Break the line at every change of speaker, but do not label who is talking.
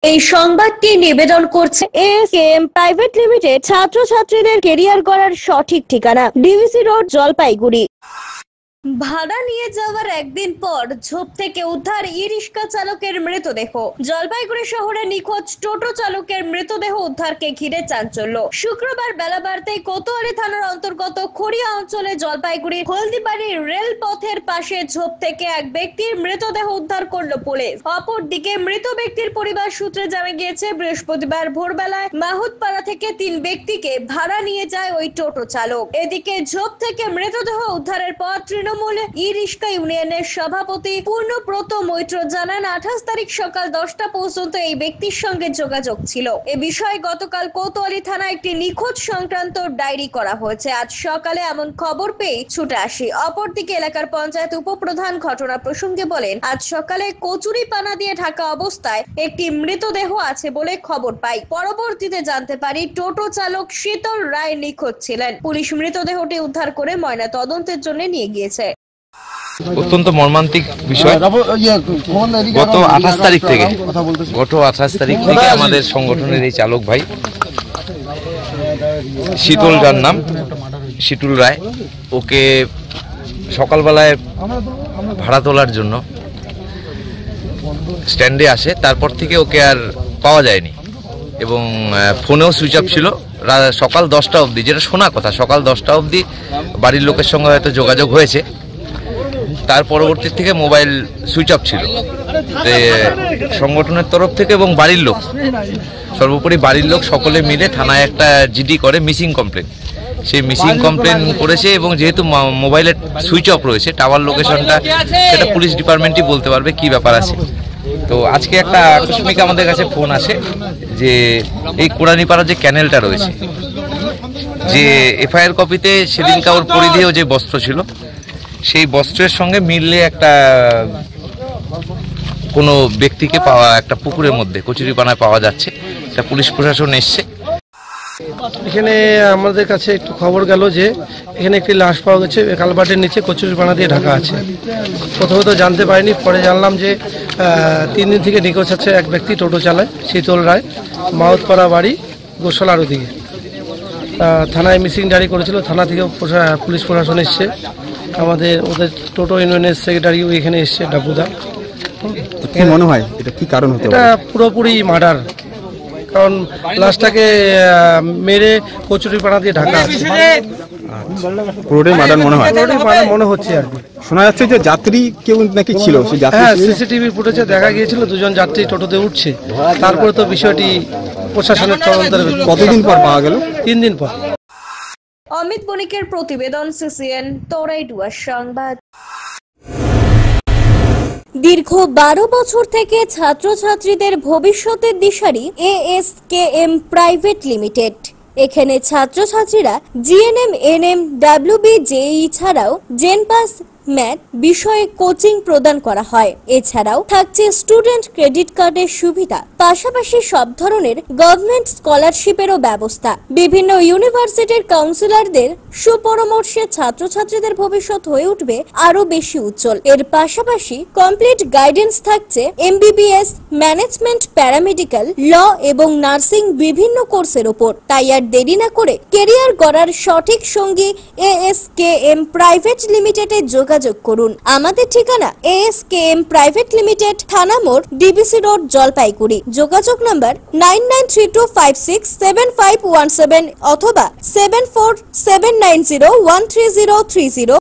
এই সংবাদটি নিবেদন করছে এএসকেএম প্রাইভেট লিমিটেড, ছাত্রছাত্রীদের কেরিয়ার গড়ার সঠিক ঠিকানা, ডিভিসি রোড, জলপাইগুড়ি। ভাড়া নিয়ে যাওয়ার একদিন পর ঝোপ থেকে উদ্ধার ই-রিক্সা চালকের মৃতদেহ। জলপাইগুড়ি শহরে নিখোঁজ টোটো চালকের মৃতদেহ উদ্ধারকে ঘিরে চাঞ্চল্য। শুক্রবার বেলা বাড়তেই কোতোয়ালি থানার অন্তর্গত খড়িয়া অঞ্চলে জলপাইগুড়ি হলদিবাড়ি রেল পথের পাশে ঝোপ থেকে এক ব্যক্তির মৃতদেহ উদ্ধার করল পুলিশ। অপরদিকে মৃত ব্যক্তির পরিবার সূত্রে জানা গিয়েছে, বৃহস্পতিবার ভোরবেলায় মাহুতপাড়া থেকে 3 ব্যক্তিকে ভাড়া নিয়ে যায় ওই টোটো চালক। এদিকে ঝোপ থেকে মৃতদেহ উদ্ধারের পর তৃণমূল ই-রিক্সা ইউনিয়নের সভাপতি পূর্ণব্রত মৈত্র জানান, 28 তারিখ সকাল 10টা পর্যন্ত এই ব্যক্তির সঙ্গে যোগাযোগ ছিল। এ বিষয়ে গতকাল কোতোয়ালি থানায় একটি নিখোঁজ সংক্রান্ত ডায়েরি করা হয়েছে। আজ সকালে এমন খবর পেয়ে ছুটে আসি। অপরদিকে এলাকার পঞ্চায়েত উপপ্রধান ঘটনা প্রসঙ্গে বলেন, আজ সকালে কচুরি পানা দিয়ে ঢাকা অবস্থায় একটি মৃতদেহ আছে বলে খবর পাই। পরবর্তীতে জানতে পারি টোটো চালক শীতল রায় নিখোঁজ ছিলেন। পুলিশ মৃতদেহটি উদ্ধার করে ময়না তদন্তের জন্য নিয়ে গিয়েছে।
অত্যন্ত মর্মান্তিক বিষয়। গত 28 তারিখ থেকে আমাদের সংগঠনের এই চালক ভাই শীতল, যার নাম শীতল রায়, ওকে সকালবেলায় ভাড়া তোলার জন্য স্ট্যান্ডে আসে। তারপর থেকে ওকে আর পাওয়া যায়নি এবং ফোনেও সুইচ অফ ছিল। সকাল 10টা অবধি, যেটা শোনা কথা, সকাল 10টা অবধি বাড়ির লোকের সঙ্গে হয়তো যোগাযোগ হয়েছে। তার পরবর্তী থেকে মোবাইল সুইচ অফ ছিল। সংগঠনের তরফ থেকে এবং বাড়ির লোক, সর্বোপরি বাড়ির লোক সকলে মিলে থানায় একটা জিডি করে মিসিং কমপ্লেন। সেই মিসিং কমপ্লেন করেছে এবং যেহেতু মোবাইলের সুইচ অফ রয়েছে, টাওয়ার লোকেশনটা সেটা পুলিশ ডিপার্টমেন্টই বলতে পারবে কি ব্যাপার আছে। তো আজকে একটা আকস্মিক আমাদের কাছে ফোন আসে যে এই কোড়ানিপাড়া যে ক্যানেলটা রয়েছে, যে এফআইআর কপিতে সেদিনকার ওর পরিধেয় যে বস্ত্র ছিল, সেই বস্ত্রের সঙ্গে মিললে একটা কোনো ব্যক্তিকে পাওয়া একটা পুকুরের মধ্যে কচুরিপানায় পাওয়া যাচ্ছে। তা পুলিশ প্রশাসন এসছে।
এখানে আমাদের কাছে একটু খবর গেল যে এখানে একটি লাশ পাওয়া গেছে, কালভার্টের নিচে কচুরিপানা দিয়ে ঢাকা আছে। প্রথমে তো জানতে পারিনি, পরে জানলাম যে 3 দিন থেকে নিখোঁজ আছে এক ব্যক্তি, টোটো চালায়, শীতল রায়, মাহুতপাড়া বাড়ি, গোশালার ওদিকে। থানায় মিসিং জারি করেছিল, থানা থেকে পুলিশ প্রশাসন এসছে। আমাদের ওদের টোটো ইউনিয়নের সেক্রেটারিও এখানে এসছে, ডাবুদা।
কি মনে হয় এটা কি কারণ হতে পারে?
এটা পুরোপুরি মার্ডার, কারণ লাশটাকে মেরে কচুরিপানা দিয়ে ঢাকা আছে।
পুরোটাই মার্ডার মনে হয়?
মার্ডার মনে হচ্ছে আর কি।
শোনা যাচ্ছে যে যাত্রী কেউ নাকি ছিল,
হ্যাঁ, সিসিটিভি ফুটেজে দেখা গিয়েছিল 2 জন যাত্রী টোটোতে উঠছে। তারপরে তো বিষয়টি প্রশাসনের তদন্তের।
কতদিন পর পাওয়া গেল?
3 দিন পর।
অমিত বণিকের প্রতিবেদন, সিসিএন তোরাইডুয়া সংবাদ। দীর্ঘ 12 বছর থেকে ছাত্রছাত্রীদের ভবিষ্যতের দিশারি এএসকেএম প্রাইভেট লিমিটেড। এখানে ছাত্রছাত্রীরা জিএনএম, এনএম, ডাব্লিউবি, জেই ছাড়াও জেনপাস, ম্যাথ বিষয়ে কোচিং প্রদান করা হয়। এছাড়াও থাকছে স্টুডেন্ট ক্রেডিট কার্ডের সুবিধা, পাশাপাশি সব ধরনের গভর্নমেন্ট স্কলারশিপেরও ব্যবস্থা। বিভিন্ন ইউনিভার্সিটির কাউন্সিলরদের সুপরামর্শে ছাত্রছাত্রীদের ভবিষ্যৎ হয়ে উঠবে আরো বেশি উজ্জ্বল। এর পাশাপাশি কমপ্লিট গাইডেন্স থাকছে এমবিবিএস, ম্যানেজমেন্ট, প্যারামেডিক্যাল, ল এবং নার্সিং বিভিন্ন কোর্সের উপর। তাই আর দেরি না করে কেরিয়ার গড়ার সঠিক সঙ্গী এএসকেএম প্রাইভেট লিমিটেডে যোগাযোগ করুন। আমাদের ঠিকানা এএসকেএম প্রাইভেট লিমিটেড, থানা মোড়, ডিবিসি রোড, জলপাইগুড়ি। যোগাযোগ নাম্বার 9932567517 অথবা 7479013030।